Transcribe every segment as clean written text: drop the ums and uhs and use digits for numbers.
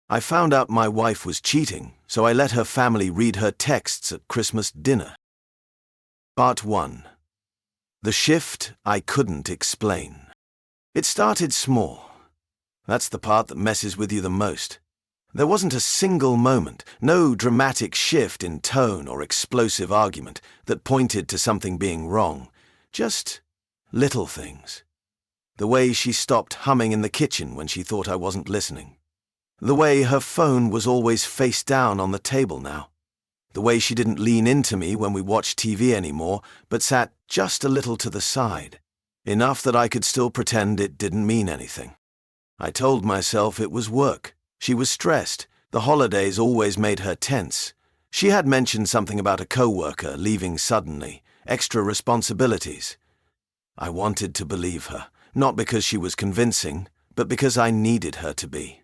I found out my wife was cheating, so I let her family read her texts at Christmas dinner. Part 1. The shift I couldn't explain. It started small. That's the part that messes with you the most. There wasn't a single moment, no dramatic shift in tone or explosive argument that pointed to something being wrong. Just little things. The way she stopped humming in the kitchen when she thought I wasn't listening. The way her phone was always face down on the table now. The way she didn't lean into me when we watched TV anymore, but sat just a little to the side. Enough that I could still pretend it didn't mean anything. I told myself it was work. She was stressed. The holidays always made her tense. She had mentioned something about a co-worker leaving suddenly, extra responsibilities. I wanted to believe her, not because she was convincing, but because I needed her to be.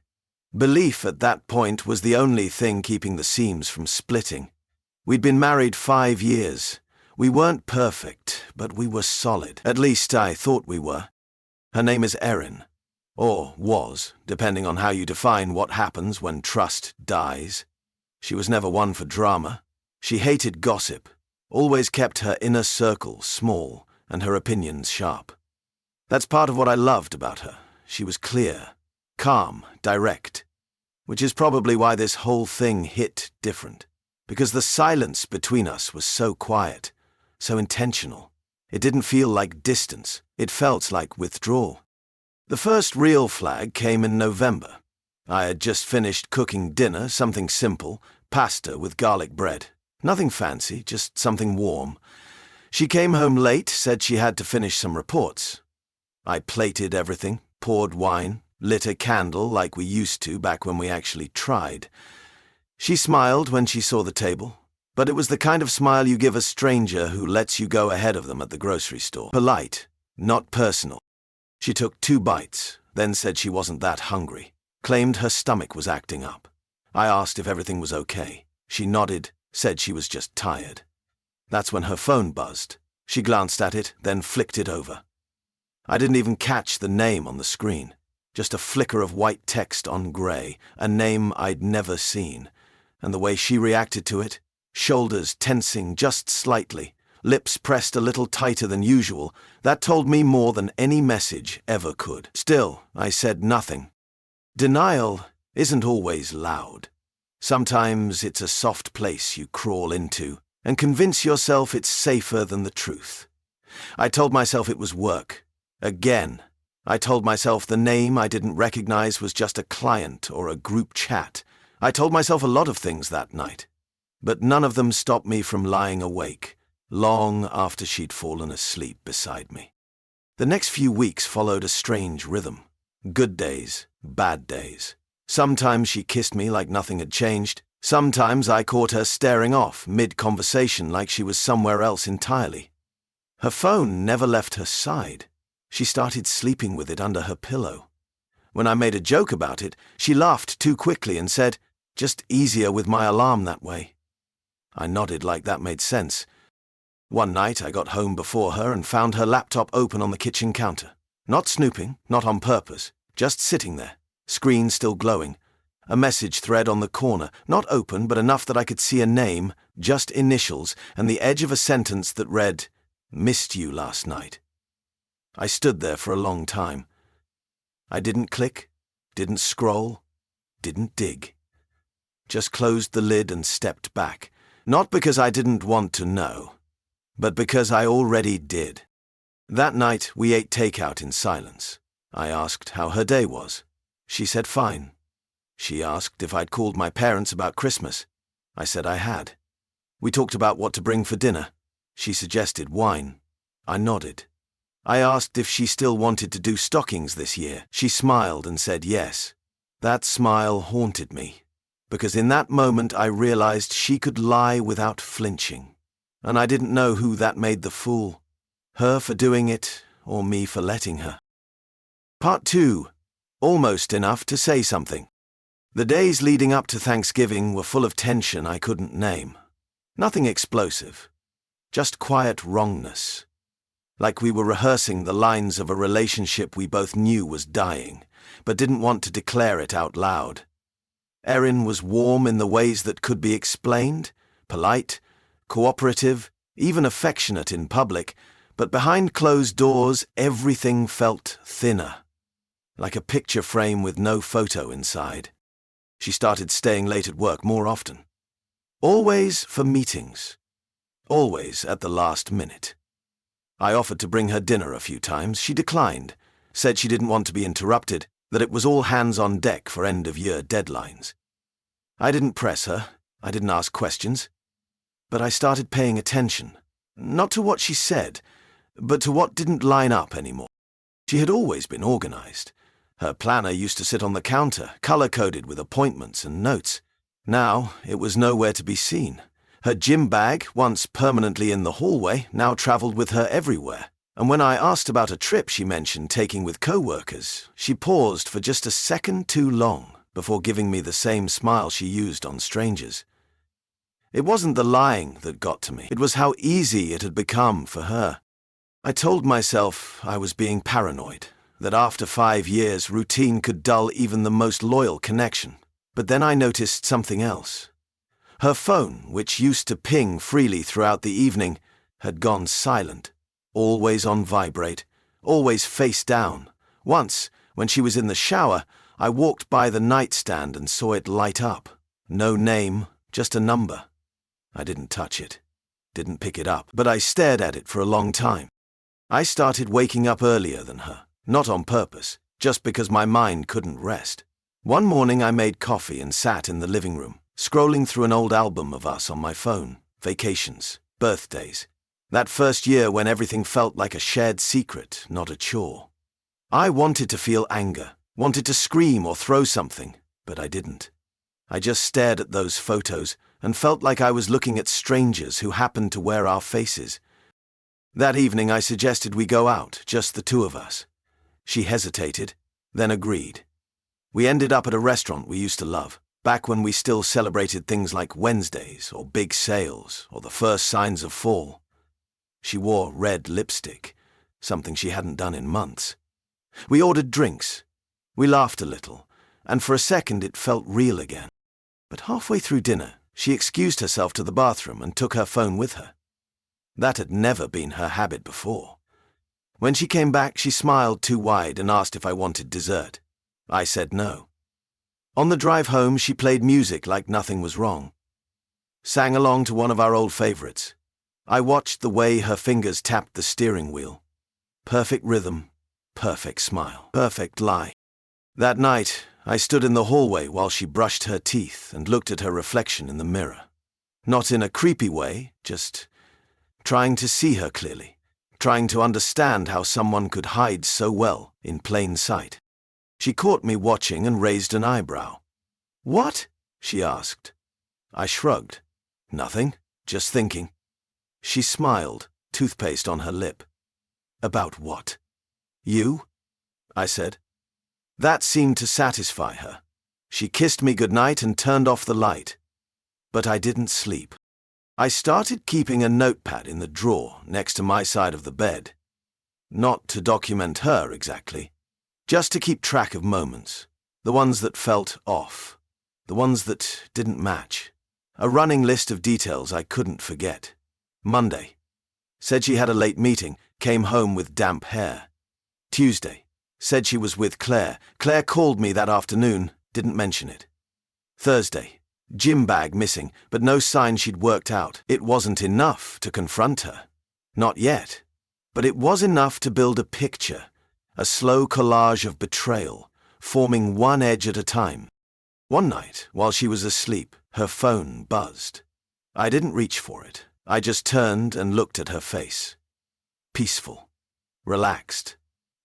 Belief at that point was the only thing keeping the seams from splitting. We'd been married 5 years. We weren't perfect, but we were solid. At least I thought we were. Her name is Erin. Or was, depending on how you define what happens when trust dies. She was never one for drama. She hated gossip, always kept her inner circle small and her opinions sharp. That's part of what I loved about her. She was clear, calm, direct, which is probably why this whole thing hit different. Because the silence between us was so quiet, so intentional. It didn't feel like distance. It felt like withdrawal. The first real flag came in November. I had just finished cooking dinner, something simple, pasta with garlic bread. Nothing fancy, just something warm. She came home late, said she had to finish some reports. I plated everything, poured wine, lit a candle like we used to back when we actually tried. She smiled when she saw the table, but it was the kind of smile you give a stranger who lets you go ahead of them at the grocery store. Polite, not personal. She took 2 bites, then said she wasn't that hungry, claimed her stomach was acting up. I asked if everything was okay. She nodded, said she was just tired. That's when her phone buzzed. She glanced at it, then flicked it over. I didn't even catch the name on the screen. Just a flicker of white text on grey, a name I'd never seen. And the way she reacted to it, shoulders tensing just slightly, lips pressed a little tighter than usual, that told me more than any message ever could. Still, I said nothing. Denial isn't always loud. Sometimes it's a soft place you crawl into and convince yourself it's safer than the truth. I told myself it was work. Again. I told myself the name I didn't recognize was just a client or a group chat. I told myself a lot of things that night. But none of them stopped me from lying awake, long after she'd fallen asleep beside me. The next few weeks followed a strange rhythm. Good days, bad days. Sometimes she kissed me like nothing had changed. Sometimes I caught her staring off mid-conversation like she was somewhere else entirely. Her phone never left her side. She started sleeping with it under her pillow. When I made a joke about it, she laughed too quickly and said, "Just easier with my alarm that way." I nodded like that made sense. One night I got home before her and found her laptop open on the kitchen counter. Not snooping, not on purpose, just sitting there, screen still glowing. A message thread on the corner, not open but enough that I could see a name, just initials, and the edge of a sentence that read, "Missed you last night." I stood there for a long time. I didn't click, didn't scroll, didn't dig. Just closed the lid and stepped back. Not because I didn't want to know, but because I already did. That night we ate takeout in silence. I asked how her day was. She said fine. She asked if I'd called my parents about Christmas. I said I had. We talked about what to bring for dinner. She suggested wine. I nodded. I asked if she still wanted to do stockings this year. She smiled and said yes. That smile haunted me, because in that moment I realized she could lie without flinching. And I didn't know who that made the fool, her for doing it or me for letting her. Part 2. Almost enough to say something. The days leading up to Thanksgiving were full of tension I couldn't name. Nothing explosive, just quiet wrongness. Like we were rehearsing the lines of a relationship we both knew was dying, but didn't want to declare it out loud. Erin was warm in the ways that could be explained, polite, cooperative, even affectionate in public, but behind closed doors everything felt thinner, like a picture frame with no photo inside. She started staying late at work more often. Always for meetings. Always at the last minute. I offered to bring her dinner a few times. She declined, said she didn't want to be interrupted, that it was all hands on deck for end-of-year deadlines. I didn't press her. I didn't ask questions. But I started paying attention, not to what she said, but to what didn't line up anymore. She had always been organized. Her planner used to sit on the counter, color-coded with appointments and notes. Now it was nowhere to be seen. Her gym bag, once permanently in the hallway, now traveled with her everywhere. And when I asked about a trip she mentioned taking with co-workers, she paused for just a second too long before giving me the same smile she used on strangers. It wasn't the lying that got to me. It was how easy it had become for her. I told myself I was being paranoid, that after 5 years, routine could dull even the most loyal connection. But then I noticed something else. Her phone, which used to ping freely throughout the evening, had gone silent, always on vibrate, always face down. Once, when she was in the shower, I walked by the nightstand and saw it light up. No name, just a number. I didn't touch it, didn't pick it up, but I stared at it for a long time. I started waking up earlier than her. Not on purpose, just because my mind couldn't rest. One morning I made coffee and sat in the living room, scrolling through an old album of us on my phone. Vacations, birthdays. That first year when everything felt like a shared secret, not a chore. I wanted to feel anger, wanted to scream or throw something, but I didn't. I just stared at those photos and felt like I was looking at strangers who happened to wear our faces. That evening I suggested we go out, just the two of us. She hesitated, then agreed. We ended up at a restaurant we used to love, back when we still celebrated things like Wednesdays or big sales or the first signs of fall. She wore red lipstick, something she hadn't done in months. We ordered drinks. We laughed a little, and for a second it felt real again. But halfway through dinner, she excused herself to the bathroom and took her phone with her. That had never been her habit before. When she came back, she smiled too wide and asked if I wanted dessert. I said no. On the drive home, she played music like nothing was wrong. Sang along to one of our old favorites. I watched the way her fingers tapped the steering wheel. Perfect rhythm, perfect smile, perfect lie. That night, I stood in the hallway while she brushed her teeth and looked at her reflection in the mirror. Not in a creepy way, just trying to see her clearly. Trying to understand how someone could hide so well in plain sight. She caught me watching and raised an eyebrow. "What?" she asked. I shrugged. "Nothing, just thinking." She smiled, toothpaste on her lip. "About what?" "You?" I said. That seemed to satisfy her. She kissed me goodnight and turned off the light. But I didn't sleep. I started keeping a notepad in the drawer next to my side of the bed. Not to document her exactly, just to keep track of moments, the ones that felt off, the ones that didn't match. A running list of details I couldn't forget. Monday. Said she had a late meeting, came home with damp hair. Tuesday. Said she was with Claire. Claire called me that afternoon, didn't mention it. Thursday. Gym bag missing, but no sign she'd worked out. It wasn't enough to confront her. Not yet. But it was enough to build a picture, a slow collage of betrayal, forming one edge at a time. One night, while she was asleep, her phone buzzed. I didn't reach for it. I just turned and looked at her face. Peaceful. Relaxed.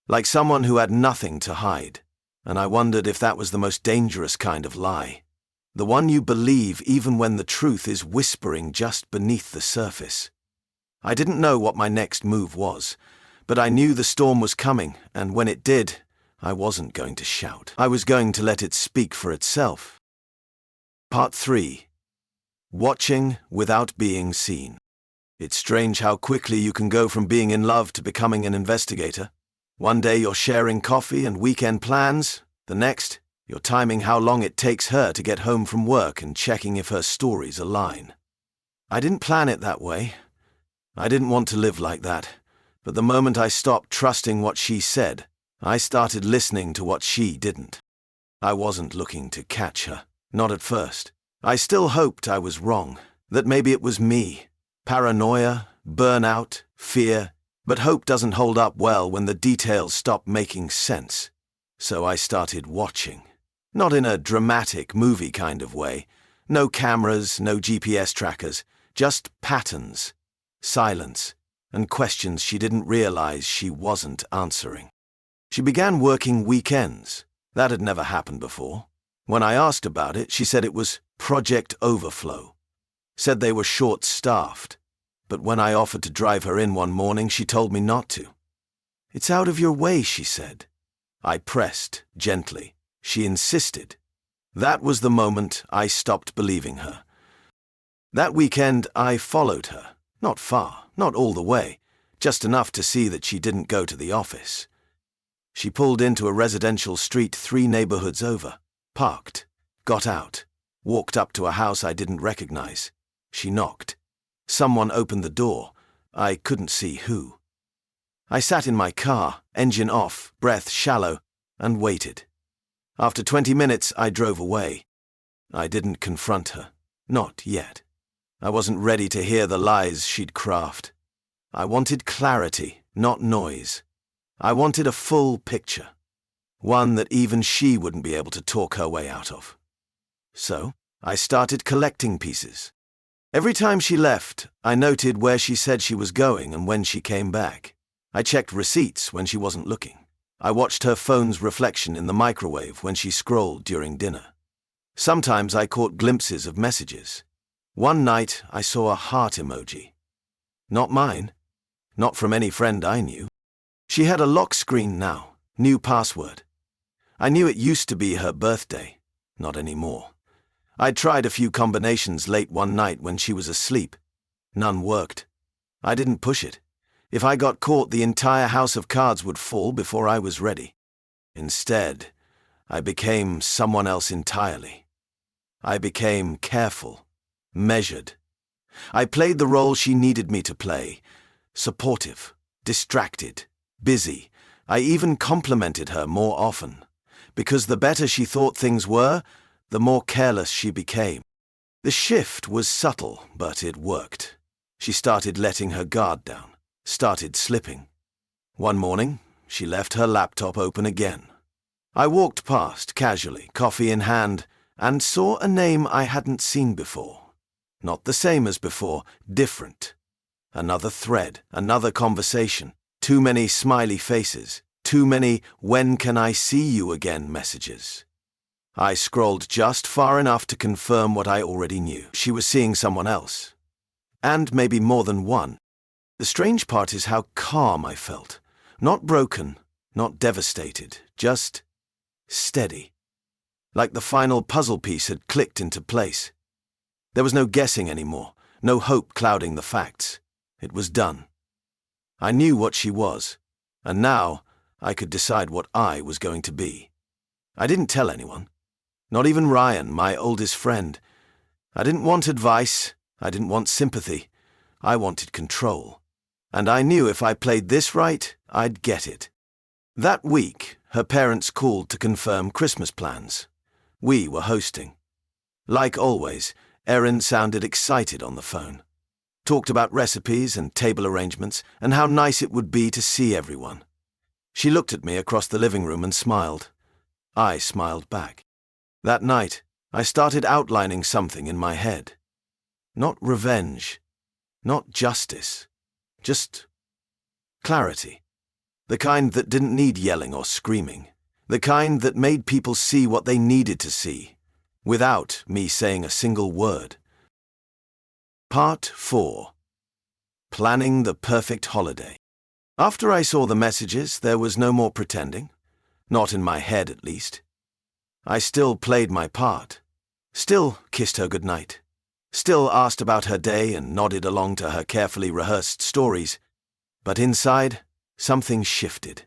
Like someone who had nothing to hide. And I wondered if that was the most dangerous kind of lie. The one you believe even when the truth is whispering just beneath the surface. I didn't know what my next move was, but I knew the storm was coming, and when it did, I wasn't going to shout. I was going to let it speak for itself. Part 3. Watching without being seen. It's strange how quickly you can go from being in love to becoming an investigator. One day you're sharing coffee and weekend plans, the next, You're timing how long it takes her to get home from work and checking if her stories align. I didn't plan it that way. I didn't want to live like that. But the moment I stopped trusting what she said, I started listening to what she didn't. I wasn't looking to catch her. Not at first. I still hoped I was wrong. That maybe it was me. Paranoia, burnout, fear. But hope doesn't hold up well when the details stop making sense. So I started watching. Not in a dramatic movie kind of way. No cameras, no GPS trackers. Just patterns, silence, and questions she didn't realize she wasn't answering. She began working weekends. That had never happened before. When I asked about it, she said it was Project Overflow. Said they were short-staffed. But when I offered to drive her in one morning, she told me not to. "It's out of your way," she said. I pressed, gently. She insisted. That was the moment I stopped believing her. That weekend, I followed her. Not far, not all the way, just enough to see that she didn't go to the office. She pulled into a residential street 3 neighborhoods over, parked, got out, walked up to a house I didn't recognize. She knocked. Someone opened the door. I couldn't see who. I sat in my car, engine off, breath shallow, and waited. After 20 minutes, I drove away. I didn't confront her. Not yet. I wasn't ready to hear the lies she'd craft. I wanted clarity, not noise. I wanted a full picture. One that even she wouldn't be able to talk her way out of. So, I started collecting pieces. Every time she left, I noted where she said she was going and when she came back. I checked receipts when she wasn't looking. I watched her phone's reflection in the microwave when she scrolled during dinner. Sometimes I caught glimpses of messages. One night, I saw a heart emoji. Not mine. Not from any friend I knew. She had a lock screen now, new password. I knew it used to be her birthday. Not anymore. I'd tried a few combinations late one night when she was asleep. None worked. I didn't push it. If I got caught, the entire house of cards would fall before I was ready. Instead, I became someone else entirely. I became careful, measured. I played the role she needed me to play. Supportive, distracted, busy. I even complimented her more often. Because the better she thought things were, the more careless she became. The shift was subtle, but it worked. She started letting her guard down, started slipping. One morning, she left her laptop open again. I walked past, casually, coffee in hand, and saw a name I hadn't seen before. Not the same as before, different. Another thread, another conversation, too many smiley faces, too many "when can I see you again" messages. I scrolled just far enough to confirm what I already knew. She was seeing someone else. And maybe more than one. The strange part is how calm I felt. Not broken, not devastated, just steady. Like the final puzzle piece had clicked into place. There was no guessing anymore, no hope clouding the facts. It was done. I knew what she was, and now I could decide what I was going to be. I didn't tell anyone. Not even Ryan, my oldest friend. I didn't want advice. I didn't want sympathy. I wanted control. And I knew if I played this right, I'd get it. That week, her parents called to confirm Christmas plans. We were hosting. Like always, Erin sounded excited on the phone. Talked about recipes and table arrangements and how nice it would be to see everyone. She looked at me across the living room and smiled. I smiled back. That night, I started outlining something in my head. Not revenge, not justice, just clarity. The kind that didn't need yelling or screaming. The kind that made people see what they needed to see, without me saying a single word. Part 4. Planning the perfect holiday. After I saw the messages, there was no more pretending. Not in my head, at least. I still played my part. Still kissed her goodnight. Still asked about her day and nodded along to her carefully rehearsed stories. But inside, something shifted.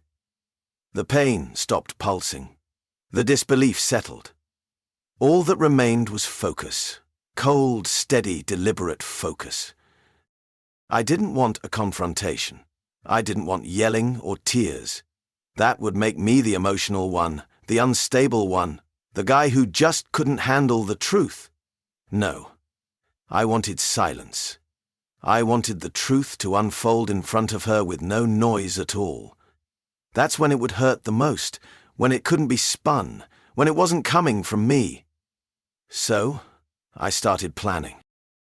The pain stopped pulsing. The disbelief settled. All that remained was focus. Cold, steady, deliberate focus. I didn't want a confrontation. I didn't want yelling or tears. That would make me the emotional one, the unstable one, the guy who just couldn't handle the truth. No. I wanted silence. I wanted the truth to unfold in front of her with no noise at all. That's when it would hurt the most, when it couldn't be spun, when it wasn't coming from me. So, I started planning.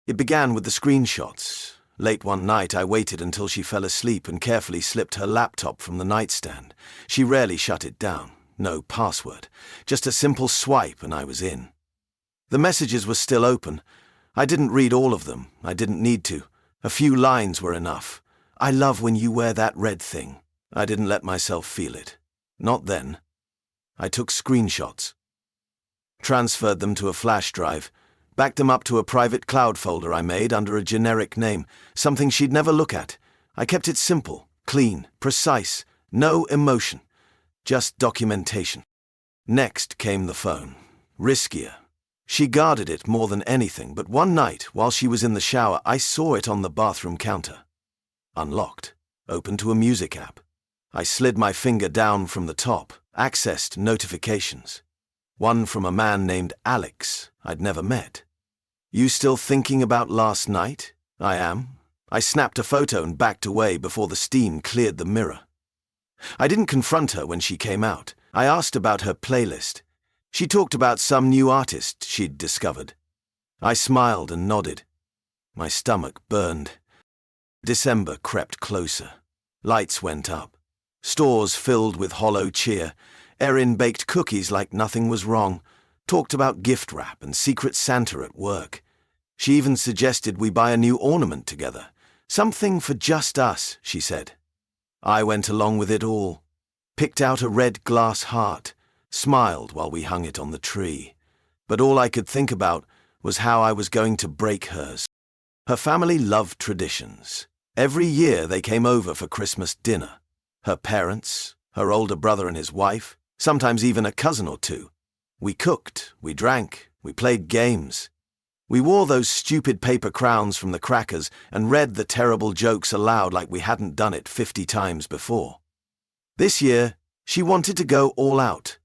It began with the screenshots. Late one night, I waited until she fell asleep and carefully slipped her laptop from the nightstand. She rarely shut it down. No password. Just a simple swipe and I was in. The messages were still open. I didn't read all of them. I didn't need to. A few lines were enough. I love when you wear that red thing. I didn't let myself feel it. Not then. I took screenshots. Transferred them to a flash drive. Backed them up to a private cloud folder I made under a generic name, something she'd never look at. I kept it simple, clean, precise, no emotion, just documentation. Next came the phone. Riskier. She guarded it more than anything, but one night, while she was in the shower, I saw it on the bathroom counter. Unlocked. Open to a music app. I slid my finger down from the top, accessed notifications. One from a man named Alex I'd never met. You still thinking about last night? I am. I snapped a photo and backed away before the steam cleared the mirror. I didn't confront her when she came out. I asked about her playlist. She talked about some new artist she'd discovered. I smiled and nodded. My stomach burned. December crept closer. Lights went up. Stores filled with hollow cheer. Erin baked cookies like nothing was wrong, talked about gift wrap and Secret Santa at work. She even suggested we buy a new ornament together. Something for just us, she said. I went along with it all. Picked out a red glass heart, smiled while we hung it on the tree. But all I could think about was how I was going to break hers. Her family loved traditions. Every year they came over for Christmas dinner. Her parents, her older brother and his wife, sometimes even a cousin or two. We cooked, we drank, we played games. We wore those stupid paper crowns from the crackers and read the terrible jokes aloud like we hadn't done it 50 times before. This year, she wanted to go all out.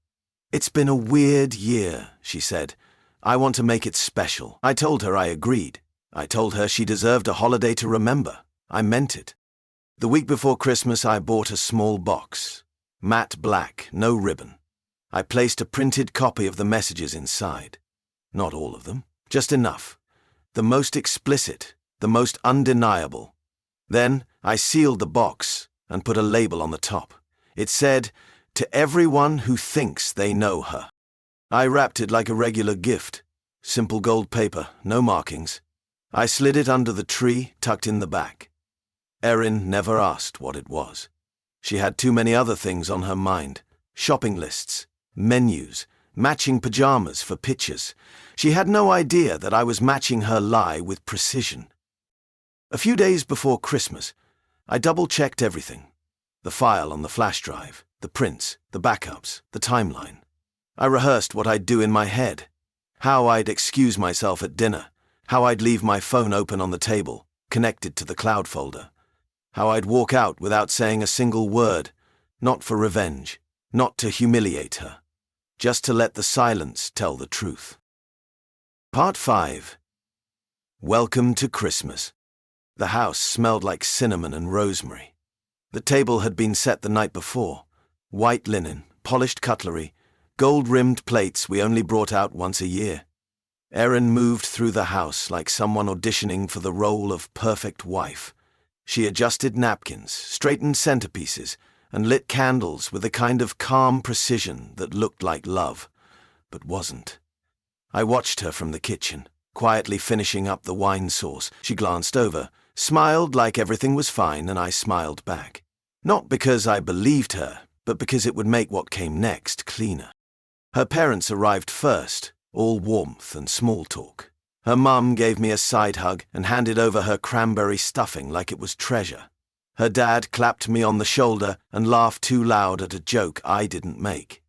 It's been a weird year, she said. I want to make it special. I told her I agreed. I told her she deserved a holiday to remember. I meant it. The week before Christmas, I bought a small box. Matte black, no ribbon. I placed a printed copy of the messages inside. Not all of them, just enough. The most explicit, the most undeniable. Then I sealed the box and put a label on the top. It said, "To everyone who thinks they know her." I wrapped it like a regular gift. Simple gold paper, no markings. I slid it under the tree, tucked in the back. Erin never asked what it was. She had too many other things on her mind. Shopping lists, menus, matching pajamas for pictures. She had no idea that I was matching her lie with precision. A few days before Christmas, I double-checked everything. The file on the flash drive, the prints, the backups, the timeline. I rehearsed what I'd do in my head. How I'd excuse myself at dinner. How I'd leave my phone open on the table, connected to the cloud folder. How I'd walk out without saying a single word, not for revenge, not to humiliate her, just to let the silence tell the truth. Part 5. Welcome to Christmas. The house smelled like cinnamon and rosemary. The table had been set the night before. White linen, polished cutlery, gold-rimmed plates we only brought out once a year. Erin moved through the house like someone auditioning for the role of perfect wife. She adjusted napkins, straightened centerpieces, and lit candles with a kind of calm precision that looked like love, but wasn't. I watched her from the kitchen, quietly finishing up the wine sauce. She glanced over, smiled like everything was fine, and I smiled back. Not because I believed her, but because it would make what came next cleaner. Her parents arrived first, all warmth and small talk. Her mum gave me a side hug and handed over her cranberry stuffing like it was treasure. Her dad clapped me on the shoulder and laughed too loud at a joke I didn't make.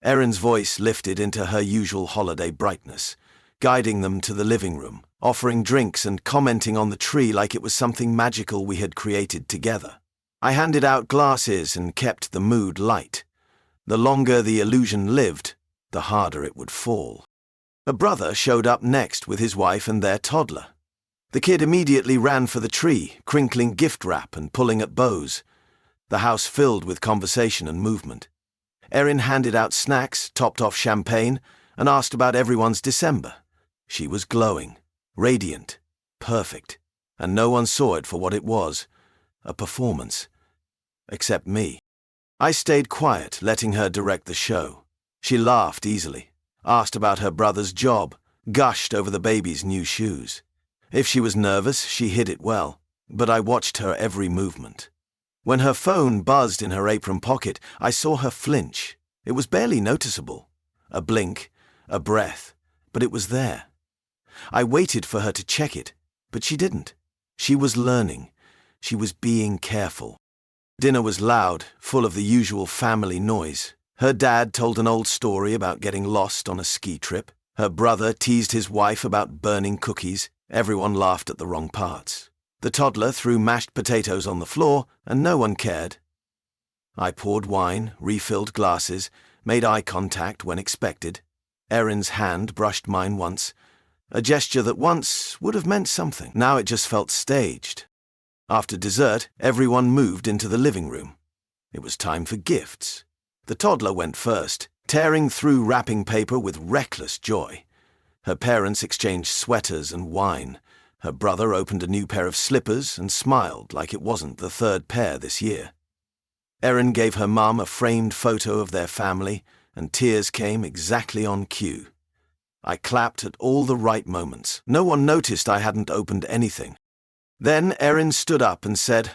Erin's voice lifted into her usual holiday brightness, guiding them to the living room, offering drinks and commenting on the tree like it was something magical we had created together. I handed out glasses and kept the mood light. The longer the illusion lived, the harder it would fall. A brother showed up next with his wife and their toddler. The kid immediately ran for the tree, crinkling gift wrap and pulling at bows. The house filled with conversation and movement. Erin handed out snacks, topped off champagne, and asked about everyone's December. She was glowing, radiant, perfect, and no one saw it for what it was, a performance. Except me. I stayed quiet, letting her direct the show. She laughed easily, asked about her brother's job, gushed over the baby's new shoes. If she was nervous, she hid it well, but I watched her every movement. When her phone buzzed in her apron pocket, I saw her flinch. It was barely noticeable. A blink, a breath, but it was there. I waited for her to check it, but she didn't. She was learning. She was being careful. Dinner was loud, full of the usual family noise. Her dad told an old story about getting lost on a ski trip. Her brother teased his wife about burning cookies. Everyone laughed at the wrong parts. The toddler threw mashed potatoes on the floor, and no one cared. I poured wine, refilled glasses, made eye contact when expected. Erin's hand brushed mine once, a gesture that once would have meant something. Now it just felt staged. After dessert, everyone moved into the living room. It was time for gifts. The toddler went first, tearing through wrapping paper with reckless joy. Her parents exchanged sweaters and wine. Her brother opened a new pair of slippers and smiled like it wasn't the third pair this year. Erin gave her mum a framed photo of their family, and tears came exactly on cue. I clapped at all the right moments. No one noticed I hadn't opened anything. Then Erin stood up and said,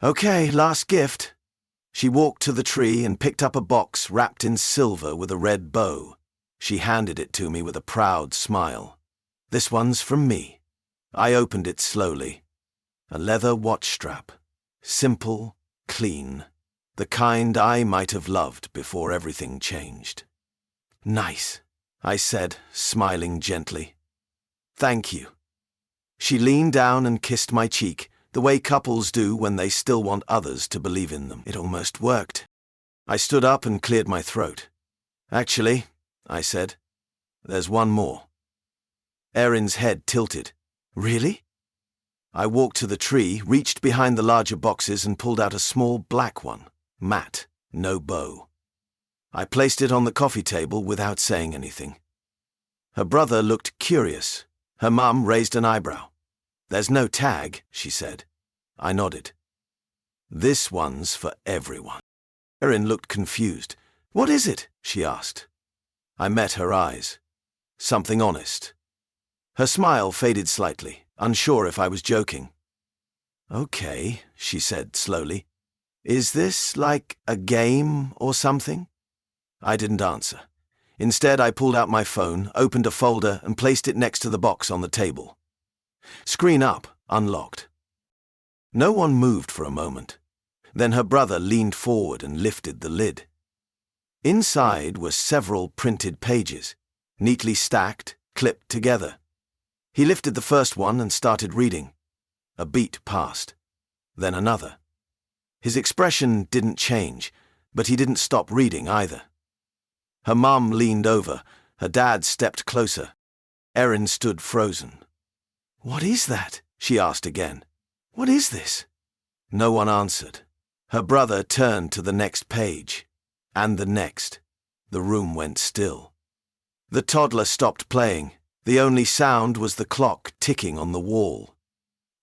"Okay, last gift." She walked to the tree and picked up a box wrapped in silver with a red bow. She handed it to me with a proud smile. "This one's from me." I opened it slowly. A leather watch strap. Simple, clean. The kind I might have loved before everything changed. "Nice," I said, smiling gently. "Thank you." She leaned down and kissed my cheek, the way couples do when they still want others to believe in them. It almost worked. I stood up and cleared my throat. "Actually," I said, "there's one more." Erin's head tilted. "Really?" I walked to the tree, reached behind the larger boxes and pulled out a small black one, matte, no bow. I placed it on the coffee table without saying anything. Her brother looked curious. Her mum raised an eyebrow. "There's no tag," she said. I nodded. "This one's for everyone." Erin looked confused. "What is it?" she asked. I met her eyes. Something honest. Her smile faded slightly, unsure if I was joking. "Okay," she said slowly. "Is this like a game or something?" I didn't answer. Instead, I pulled out my phone, opened a folder, and placed it next to the box on the table. Screen up, unlocked. No one moved for a moment. Then her brother leaned forward and lifted the lid. Inside were several printed pages, neatly stacked, clipped together. He lifted the first one and started reading. A beat passed. Then another. His expression didn't change, but he didn't stop reading either. Her mum leaned over. Her dad stepped closer. Erin stood frozen. "What is that?" she asked again. "What is this?" No one answered. Her brother turned to the next page. And the next. The room went still. The toddler stopped playing. The only sound was the clock ticking on the wall.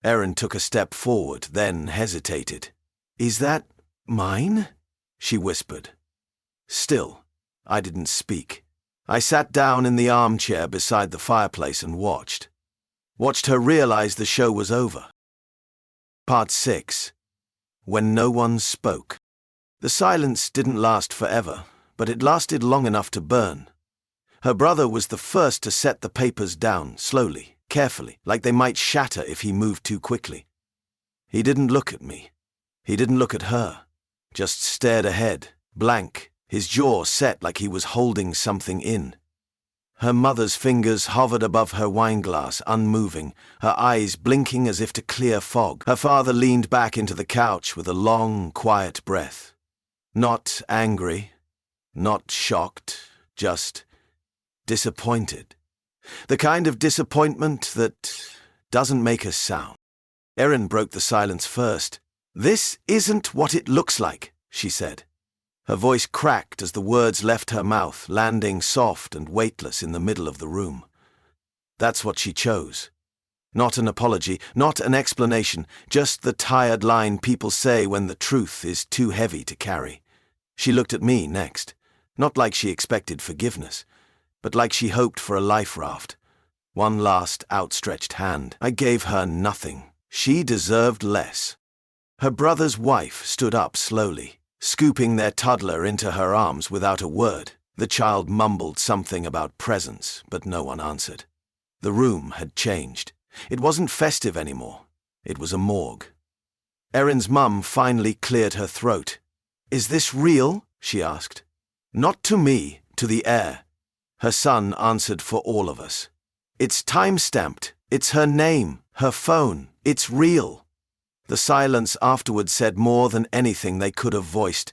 Erin took a step forward, then hesitated. "Is that mine?" she whispered. Still, I didn't speak. I sat down in the armchair beside the fireplace and watched. Watched her realize the show was over. Part 6. When no one spoke. The silence didn't last forever, but it lasted long enough to burn. Her brother was the first to set the papers down, slowly, carefully, like they might shatter if he moved too quickly. He didn't look at me. He didn't look at her. Just stared ahead, blank, his jaw set like he was holding something in. Her mother's fingers hovered above her wineglass, unmoving, her eyes blinking as if to clear fog. Her father leaned back into the couch with a long, quiet breath. Not angry, not shocked, just disappointed. The kind of disappointment that doesn't make a sound. Erin broke the silence first. "This isn't what it looks like," she said. Her voice cracked as the words left her mouth, landing soft and weightless in the middle of the room. That's what she chose. Not an apology, not an explanation, just the tired line people say when the truth is too heavy to carry. She looked at me next, not like she expected forgiveness, but like she hoped for a life raft. One last outstretched hand. I gave her nothing. She deserved less. Her brother's wife stood up slowly, scooping their toddler into her arms without a word. The child mumbled something about presents, but no one answered. The room had changed. It wasn't festive anymore. It was a morgue. Erin's mum finally cleared her throat. "Is this real?" she asked. "Not to me, to the heir." Her son answered for all of us. "It's time-stamped. It's her name, her phone. It's real." The silence afterward said more than anything they could have voiced.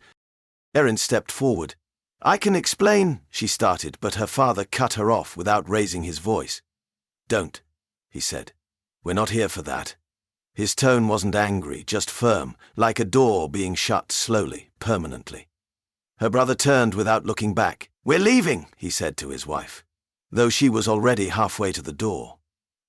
Erin stepped forward. "I can explain," she started, but her father cut her off without raising his voice. "Don't," he said. "We're not here for that." His tone wasn't angry, just firm, like a door being shut slowly, permanently. Her brother turned without looking back. "We're leaving," he said to his wife, though she was already halfway to the door.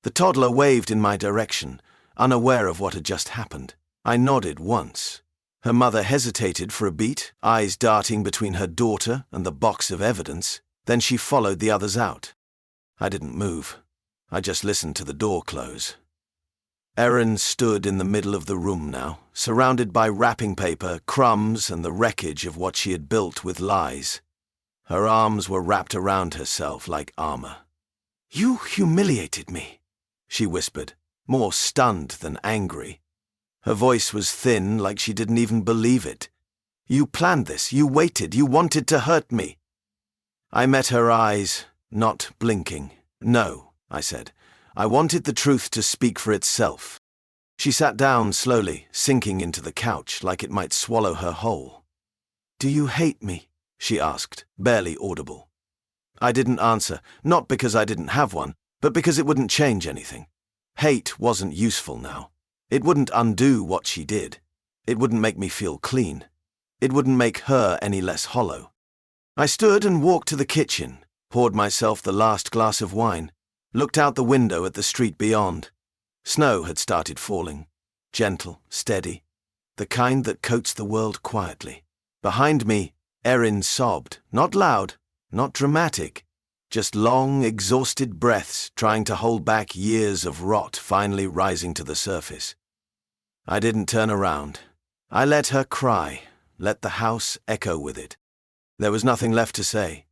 The toddler waved in my direction, unaware of what had just happened. I nodded once. Her mother hesitated for a beat, eyes darting between her daughter and the box of evidence. Then she followed the others out. I didn't move. I just listened to the door close. Erin stood in the middle of the room now, surrounded by wrapping paper, crumbs, and the wreckage of what she had built with lies. Her arms were wrapped around herself like armor. "You humiliated me," she whispered, more stunned than angry. Her voice was thin, like she didn't even believe it. "You planned this, you waited, you wanted to hurt me." I met her eyes, not blinking. "No," I said. "I wanted the truth to speak for itself." She sat down slowly, sinking into the couch like it might swallow her whole. "Do you hate me?" she asked, barely audible. I didn't answer, not because I didn't have one, but because it wouldn't change anything. Hate wasn't useful now. It wouldn't undo what she did. It wouldn't make me feel clean. It wouldn't make her any less hollow. I stood and walked to the kitchen, poured myself the last glass of wine, looked out the window at the street beyond. Snow had started falling, gentle, steady, the kind that coats the world quietly. Behind me, Erin sobbed, not loud, not dramatic, just long, exhausted breaths trying to hold back years of rot finally rising to the surface. I didn't turn around. I let her cry, let the house echo with it. There was nothing left to say.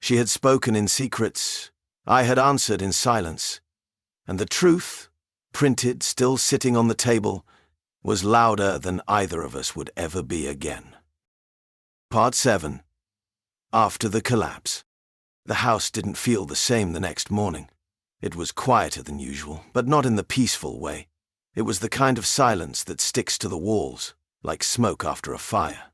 She had spoken in secrets. I had answered in silence. And the truth, printed, still sitting on the table, was louder than either of us would ever be again. Part 7. After the collapse. The house didn't feel the same the next morning. It was quieter than usual, but not in the peaceful way. It was the kind of silence that sticks to the walls, like smoke after a fire.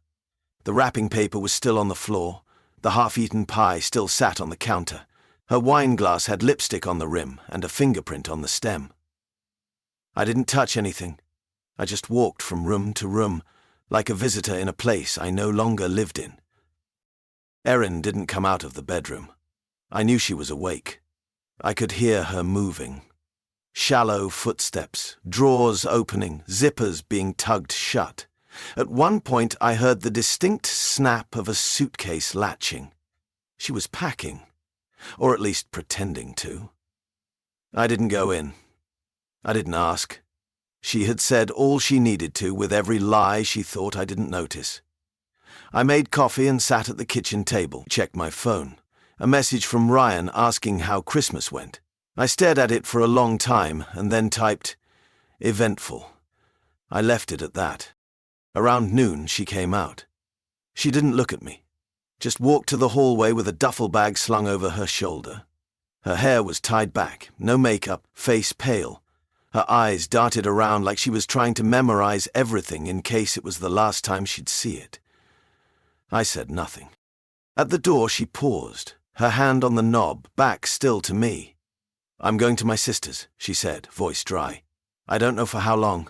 The wrapping paper was still on the floor. The half-eaten pie still sat on the counter. Her wine glass had lipstick on the rim and a fingerprint on the stem. I didn't touch anything. I just walked from room to room, like a visitor in a place I no longer lived in. Erin didn't come out of the bedroom. I knew she was awake. I could hear her moving. Shallow footsteps, drawers opening, zippers being tugged shut. At one point I heard the distinct snap of a suitcase latching. She was packing, or at least pretending to. I didn't go in. I didn't ask. She had said all she needed to with every lie she thought I didn't notice. I made coffee and sat at the kitchen table, checked my phone. A message from Ryan asking how Christmas went. I stared at it for a long time and then typed, "Eventful." I left it at that. Around noon, she came out. She didn't look at me. just walked to the hallway with a duffel bag slung over her shoulder. Her hair was tied back, no makeup, face pale. Her eyes darted around like she was trying to memorize everything in case it was the last time she'd see it. I said nothing. At the door she paused, her hand on the knob, back still to me. "I'm going to my sister's," she said, voice dry. "I don't know for how long."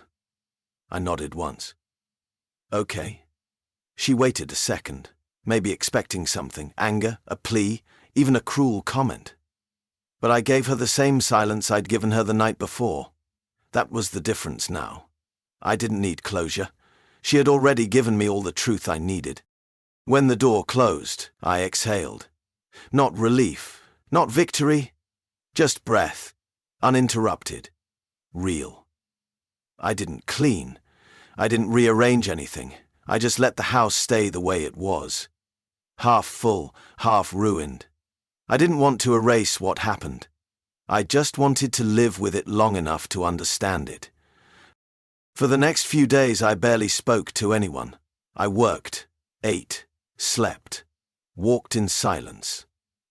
I nodded once. "Okay." She waited a second, maybe expecting something, anger, a plea, even a cruel comment. But I gave her the same silence I'd given her the night before. That was the difference now. I didn't need closure. She had already given me all the truth I needed. When the door closed, I exhaled. Not relief, not victory, just breath, uninterrupted, real. I didn't clean. I didn't rearrange anything. I just let the house stay the way it was. Half full, half ruined. I didn't want to erase what happened. I just wanted to live with it long enough to understand it. For the next few days I barely spoke to anyone. I worked, ate, slept, walked in silence.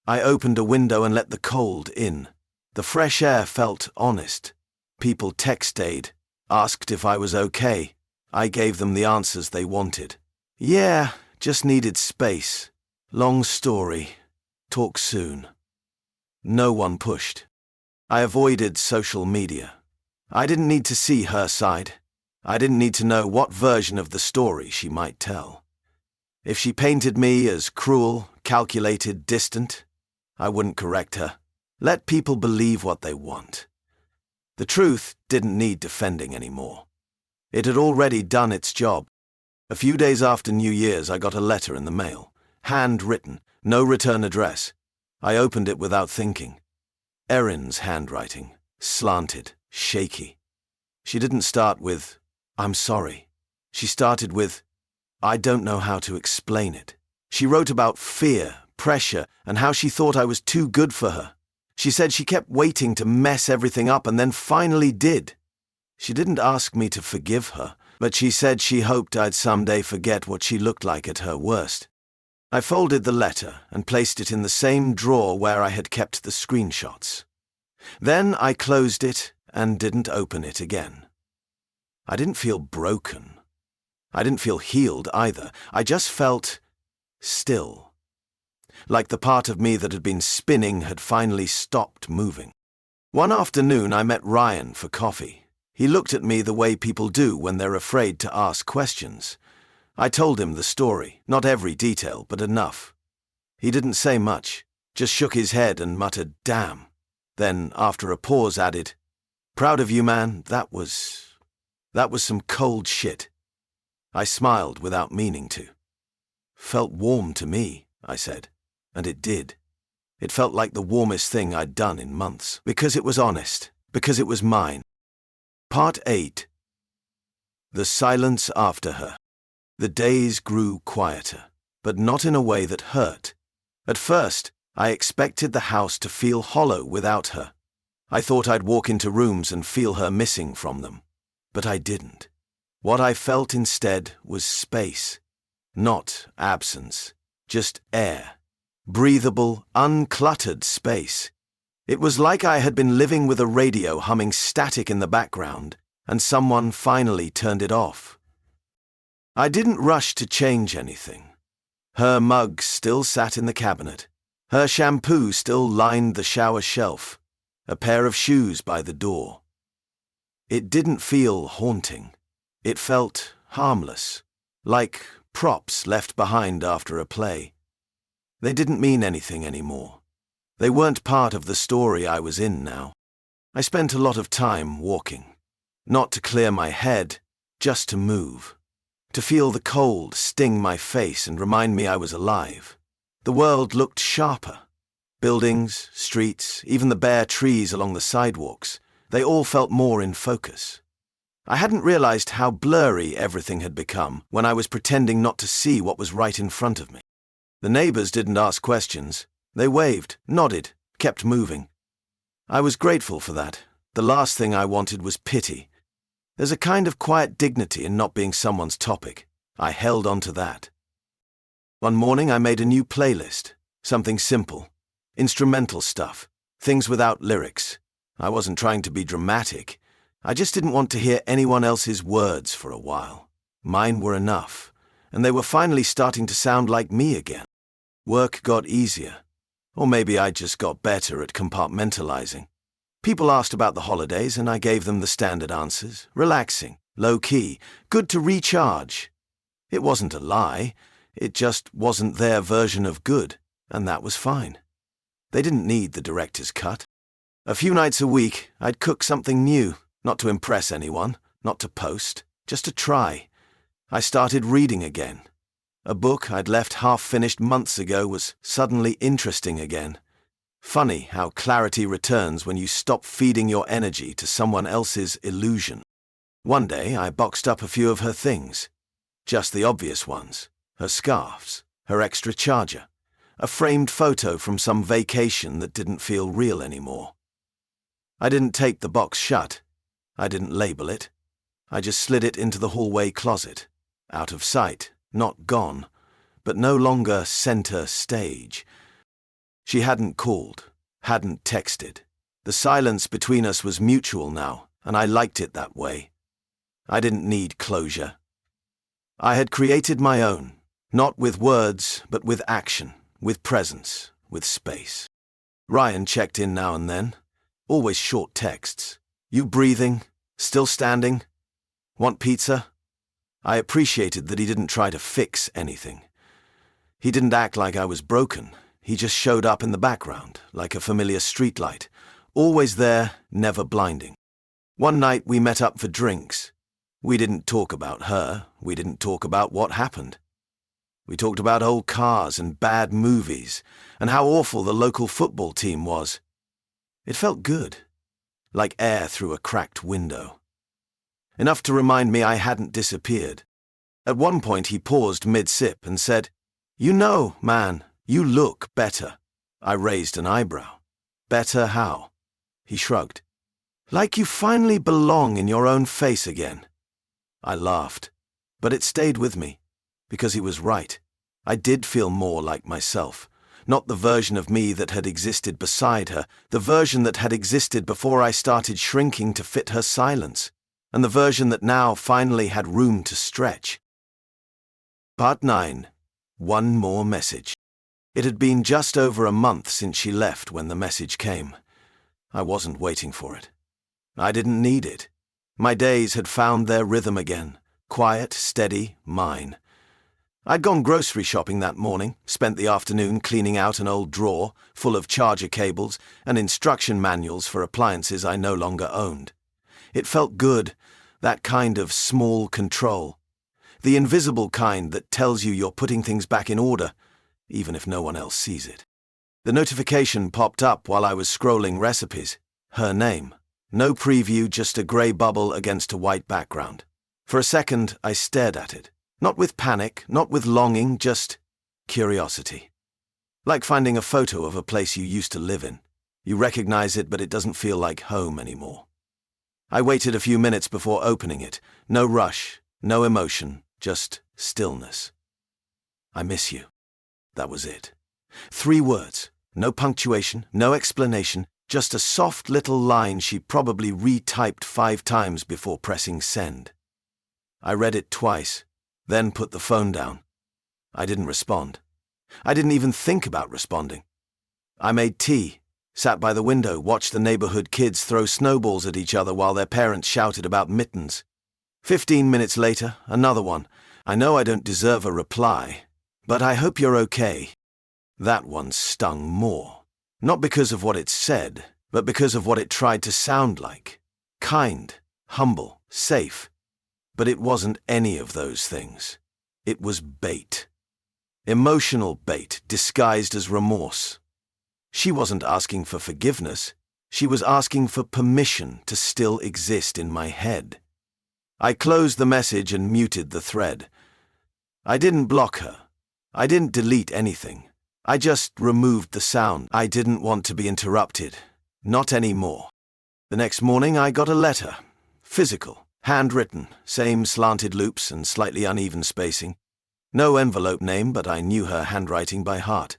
I opened a window and let the cold in. The fresh air felt honest. People texted, asked if I was okay. I gave them the answers they wanted. Yeah, just needed space. Long story. Talk soon. No one pushed. I avoided social media. I didn't need to see her side. I didn't need to know what version of the story she might tell. If she painted me as cruel, calculated, distant, I wouldn't correct her. Let people believe what they want. The truth didn't need defending anymore. It had already done its job. A few days after New Year's, I got a letter in the mail. Handwritten, no return address. I opened it without thinking. Erin's handwriting, slanted, shaky. She didn't start with, "I'm sorry." She started with, "I don't know how to explain it." She wrote about fear, pressure, and how she thought I was too good for her. She said she kept waiting to mess everything up and then finally did. She didn't ask me to forgive her, but she said she hoped I'd someday forget what she looked like at her worst. I folded the letter and placed it in the same drawer where I had kept the screenshots. Then I closed it and didn't open it again. I didn't feel broken. I didn't feel healed either. I just felt still. Like the part of me that had been spinning had finally stopped moving. One afternoon I met Ryan for coffee. He looked at me the way people do when they're afraid to ask questions. I told him the story, not every detail, but enough. He didn't say much, just shook his head and muttered, "Damn." Then, after a pause, added, "Proud of you, man, that was some cold shit." I smiled without meaning to. "Felt warm to me," I said, and it did. It felt like the warmest thing I'd done in months, because it was honest, because it was mine. Part 8. The silence after her. The days grew quieter, but not in a way that hurt. At first, I expected the house to feel hollow without her. I thought I'd walk into rooms and feel her missing from them. But I didn't. What I felt instead was space. Not absence, just air. Breathable, uncluttered space. It was like I had been living with a radio humming static in the background, and someone finally turned it off. I didn't rush to change anything. Her mug still sat in the cabinet. Her shampoo still lined the shower shelf. A pair of shoes by the door. It didn't feel haunting. It felt harmless, like props left behind after a play. They didn't mean anything anymore. They weren't part of the story I was in now. I spent a lot of time walking. Not to clear my head, just to move. To feel the cold sting my face and remind me I was alive. The world looked sharper. Buildings, streets, even the bare trees along the sidewalks, they all felt more in focus. I hadn't realized how blurry everything had become when I was pretending not to see what was right in front of me. The neighbors didn't ask questions. They waved, nodded, kept moving. I was grateful for that. The last thing I wanted was pity. There's a kind of quiet dignity in not being someone's topic. I held on to that. One morning I made a new playlist, something simple, instrumental stuff, things without lyrics. I wasn't trying to be dramatic. I just didn't want to hear anyone else's words for a while. Mine were enough, and they were finally starting to sound like me again. Work got easier, or maybe I just got better at compartmentalizing. People asked about the holidays, and I gave them the standard answers: relaxing, low-key, good to recharge. It wasn't a lie, it just wasn't their version of good, and that was fine. They didn't need the director's cut. A few nights a week, I'd cook something new, not to impress anyone, not to post, just to try. I started reading again. A book I'd left half-finished months ago was suddenly interesting again. Funny how clarity returns when you stop feeding your energy to someone else's illusion. One day I boxed up a few of her things. Just the obvious ones. Her scarves, her extra charger, a framed photo from some vacation that didn't feel real anymore. I didn't tape the box shut. I didn't label it. I just slid it into the hallway closet. Out of sight, not gone, but no longer center stage. She hadn't called, hadn't texted. The silence between us was mutual now, and I liked it that way. I didn't need closure. I had created my own, not with words, but with action, with presence, with space. Ryan checked in now and then, always short texts. You breathing? Still standing? Want pizza? I appreciated that he didn't try to fix anything. He didn't act like I was broken. He just showed up in the background, like a familiar streetlight, always there, never blinding. One night we met up for drinks. We didn't talk about her. We didn't talk about what happened. We talked about old cars and bad movies, and how awful the local football team was. It felt good, like air through a cracked window. Enough to remind me I hadn't disappeared. At one point he paused mid-sip and said, "You know, man, you look better." I raised an eyebrow. Better how? He shrugged. Like you finally belong in your own face again. I laughed, but it stayed with me, because he was right. I did feel more like myself, not the version of me that had existed beside her, the version that had existed before I started shrinking to fit her silence, and the version that now finally had room to stretch. Part 9. One more message. It had been just over a month since she left when the message came. I wasn't waiting for it. I didn't need it. My days had found their rhythm again, quiet, steady, mine. I'd gone grocery shopping that morning, spent the afternoon cleaning out an old drawer full of charger cables and instruction manuals for appliances I no longer owned. It felt good, that kind of small control. The invisible kind that tells you you're putting things back in order, even if no one else sees it. The notification popped up while I was scrolling recipes. Her name. No preview, just a grey bubble against a white background. For a second, I stared at it. Not with panic, not with longing, just curiosity. Like finding a photo of a place you used to live in. You recognize it, but it doesn't feel like home anymore. I waited a few minutes before opening it. No rush, no emotion, just stillness. I miss you. That was it. 3 words. No punctuation, no explanation, just a soft little line she probably retyped 5 times before pressing send. I read it twice, then put the phone down. I didn't respond. I didn't even think about responding. I made tea, sat by the window, watched the neighborhood kids throw snowballs at each other while their parents shouted about mittens. 15 minutes later, another one. I know I don't deserve a reply, but I hope you're okay. That one stung more. Not because of what it said, but because of what it tried to sound like. Kind, humble, safe. But it wasn't any of those things. It was bait. Emotional bait disguised as remorse. She wasn't asking for forgiveness. She was asking for permission to still exist in my head. I closed the message and muted the thread. I didn't block her. I didn't delete anything. I just removed the sound. I didn't want to be interrupted. Not anymore. The next morning I got a letter. Physical. Handwritten. Same slanted loops and slightly uneven spacing. No envelope name, but I knew her handwriting by heart.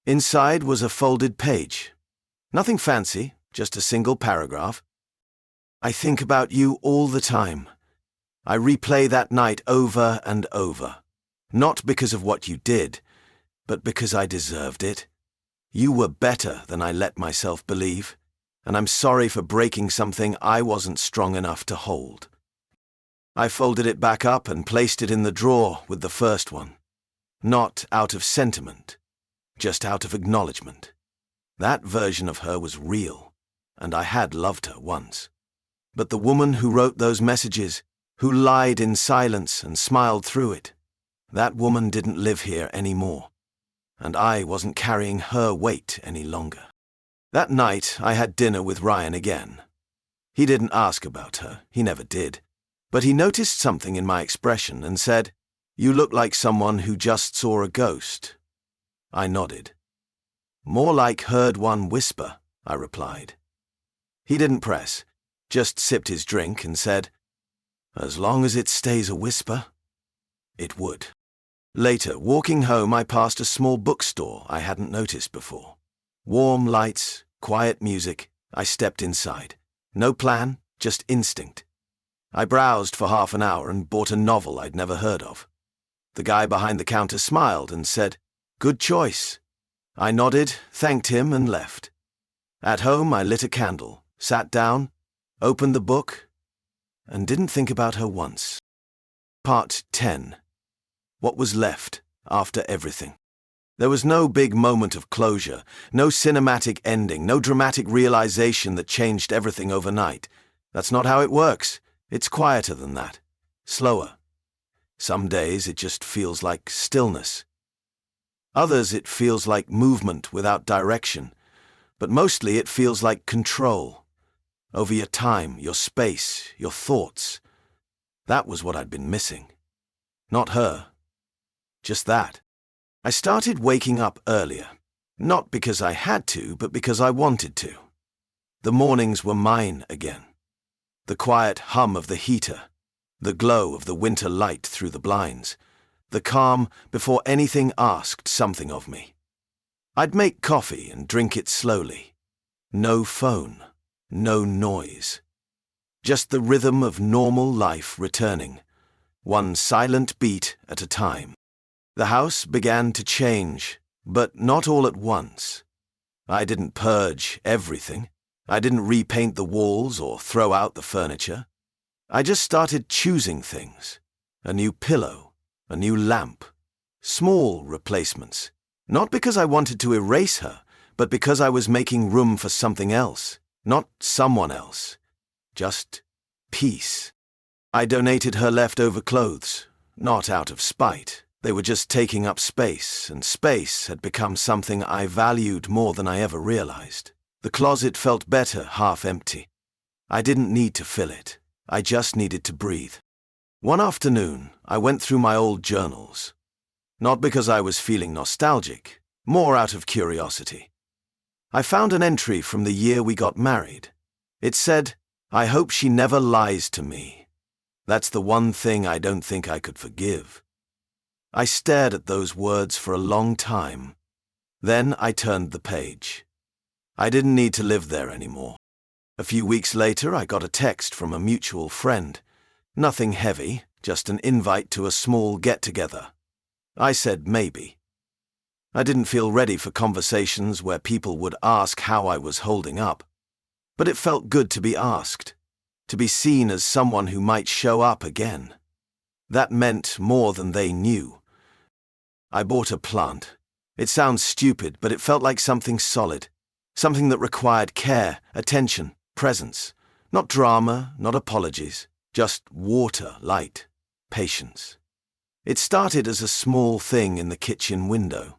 Inside was a folded page. Nothing fancy, just a single paragraph. I think about you all the time. I replay that night over and over. Not because of what you did, but because I deserved it. You were better than I let myself believe, and I'm sorry for breaking something I wasn't strong enough to hold. I folded it back up and placed it in the drawer with the first one. Not out of sentiment, just out of acknowledgement. That version of her was real, and I had loved her once. But the woman who wrote those messages, who lied in silence and smiled through it, that woman didn't live here anymore, and I wasn't carrying her weight any longer. That night I had dinner with Ryan again. He didn't ask about her, he never did, but he noticed something in my expression and said, "You look like someone who just saw a ghost." I nodded. "More like heard one whisper," I replied. He didn't press, just sipped his drink and said, "As long as it stays a whisper." It would. Later, walking home, I passed a small bookstore I hadn't noticed before. Warm lights, quiet music. I stepped inside. No plan, just instinct. I browsed for half an hour and bought a novel I'd never heard of. The guy behind the counter smiled and said, "Good choice." I nodded, thanked him, and left. At home, I lit a candle, sat down, opened the book, and didn't think about her once. Part 10. What was left after everything? There was no big moment of closure, no cinematic ending, no dramatic realization that changed everything overnight. That's not how it works. It's quieter than that. Slower. Some days it just feels like stillness. Others it feels like movement without direction, but mostly it feels like control. Over your time, your space, your thoughts. That was what I'd been missing. Not her. Just that. I started waking up earlier. Not because I had to, but because I wanted to. The mornings were mine again. The quiet hum of the heater. The glow of the winter light through the blinds. The calm before anything asked something of me. I'd make coffee and drink it slowly. No phone. No noise. Just the rhythm of normal life returning. One silent beat at a time. The house began to change, but not all at once. I didn't purge everything. I didn't repaint the walls or throw out the furniture. I just started choosing things. A new pillow, a new lamp, small replacements. Not because I wanted to erase her, but because I was making room for something else, not someone else. Just peace. I donated her leftover clothes, not out of spite. They were just taking up space, and space had become something I valued more than I ever realized. The closet felt better half empty. I didn't need to fill it. I just needed to breathe. One afternoon, I went through my old journals. Not because I was feeling nostalgic, more out of curiosity. I found an entry from the year we got married. It said, "I hope she never lies to me." That's the one thing I don't think I could forgive. I stared at those words for a long time. Then I turned the page. I didn't need to live there anymore. A few weeks later, I got a text from a mutual friend. Nothing heavy, just an invite to a small get-together. I said maybe. I didn't feel ready for conversations where people would ask how I was holding up. But it felt good to be asked, to be seen as someone who might show up again. That meant more than they knew. I bought a plant. It sounds stupid, but it felt like something solid. Something that required care, attention, presence. Not drama, not apologies. Just water, light, patience. It started as a small thing in the kitchen window,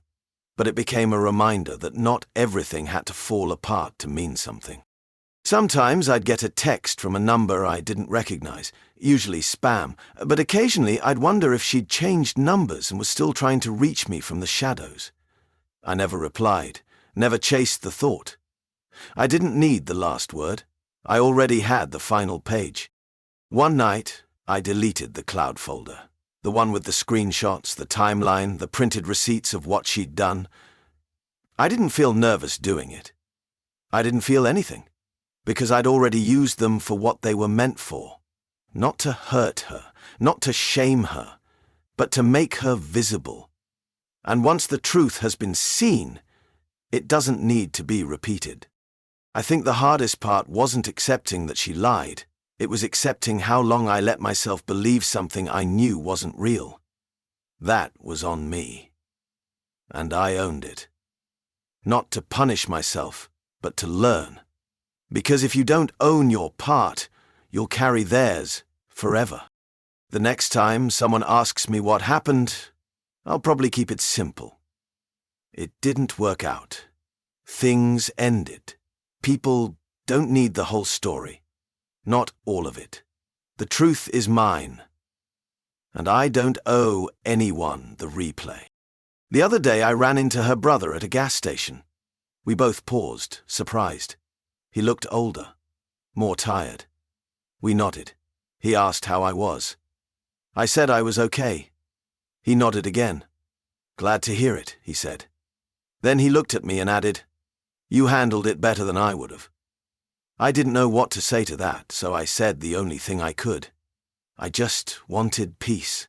but it became a reminder that not everything had to fall apart to mean something. Sometimes I'd get a text from a number I didn't recognize, usually spam, but occasionally I'd wonder if she'd changed numbers and was still trying to reach me from the shadows. I never replied, never chased the thought. I didn't need the last word. I already had the final page. One night, I deleted the cloud folder. The one with the screenshots, the timeline, the printed receipts of what she'd done. I didn't feel nervous doing it. I didn't feel anything, because I'd already used them for what they were meant for. Not to hurt her, not to shame her, but to make her visible. And once the truth has been seen, it doesn't need to be repeated. I think the hardest part wasn't accepting that she lied. It was accepting how long I let myself believe something I knew wasn't real. That was on me. And I owned it. Not to punish myself, but to learn. Because if you don't own your part, you'll carry theirs forever. The next time someone asks me what happened, I'll probably keep it simple. It didn't work out. Things ended. People don't need the whole story. Not all of it. The truth is mine. And I don't owe anyone the replay. The other day I ran into her brother at a gas station. We both paused, surprised. He looked older, more tired. We nodded. He asked how I was. I said I was okay. He nodded again. Glad to hear it, he said. Then he looked at me and added, "You handled it better than I would have." I didn't know what to say to that, so I said the only thing I could. I just wanted peace.